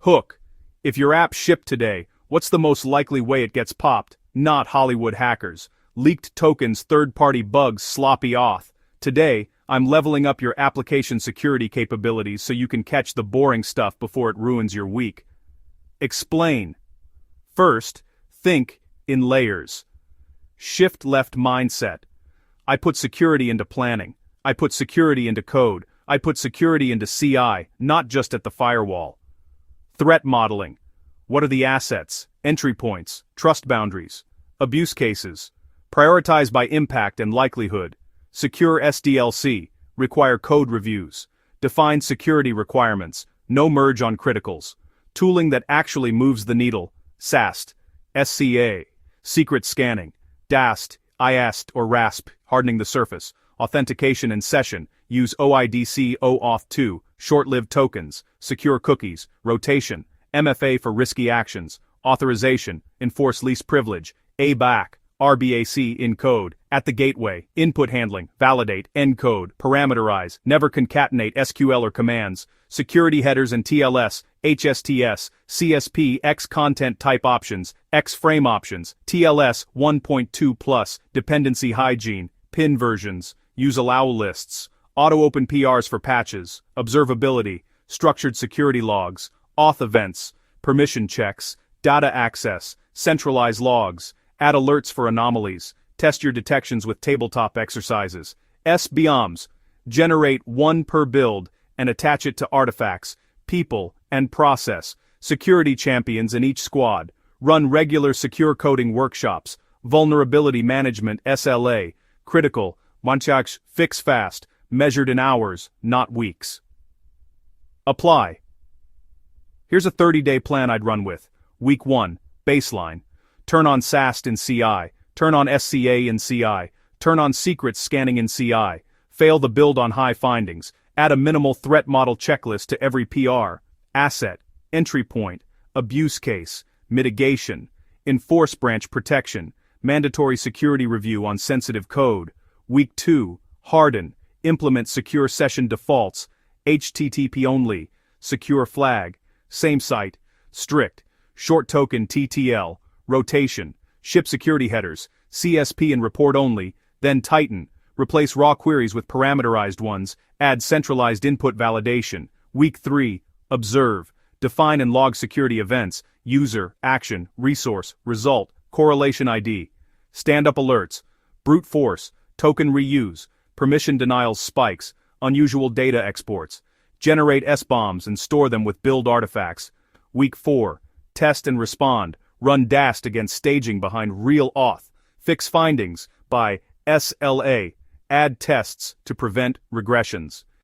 Hook. If your app shipped today, what's the most likely way it gets popped? Not Hollywood hackers. Leaked tokens, third-party bugs, sloppy auth. Today, I'm leveling up your application security capabilities so you can catch the boring stuff before it ruins your week. Explain. First, think in layers. Shift left mindset. I put security into planning. I put security into code. I put security into CI, not just at the firewall. Threat modeling. What are the assets, entry points, trust boundaries, abuse cases? Prioritize by impact and likelihood. Secure SDLC, require code reviews. Define security requirements, no merge on criticals. Tooling that actually moves the needle, SAST, SCA, secret scanning, DAST, IAST or RASP, hardening the surface, authentication in session, use OIDC OAuth2, short-lived tokens, secure cookies, rotation, MFA for risky actions, authorization, enforce least privilege, ABAC, RBAC encode, at the gateway, input handling, validate, encode, parameterize, never concatenate SQL or commands, security headers and TLS, HSTS, CSP X content type options, X frame options, TLS 1.2 plus, dependency hygiene, pin versions, use allow lists, auto-open PRs for patches, observability, structured security logs, auth events, permission checks, data access, centralized logs, add alerts for anomalies, test your detections with tabletop exercises. SBOMs, generate one per build and attach it to artifacts, people, and process. Security champions in each squad. Run regular secure coding workshops. Vulnerability management SLA. Critical. Manchaks fix fast. Measured in hours, not weeks. Apply. Here's a 30-day plan I'd run with. Week 1, baseline. Turn on SAST in CI. Turn on SCA in CI. Turn on secrets scanning in CI. Fail the build on high findings. Add a minimal threat model checklist to every PR. Asset, entry point, abuse case, mitigation, enforce branch protection, mandatory security review on sensitive code. Week 2, harden, implement secure session defaults, HTTP only, secure flag, same site, strict, short token TTL, rotation, ship security headers, CSP and report only, then tighten, replace raw queries with parameterized ones, add centralized input validation. Week 3, observe, define and log security events, user, action, resource, result, correlation ID, stand-up alerts, brute force, token reuse, permission denials spikes, unusual data exports, generate SBOMs and store them with build artifacts. Week 4, test and respond, run DAST against staging behind real auth, fix findings by SLA, add tests to prevent regressions.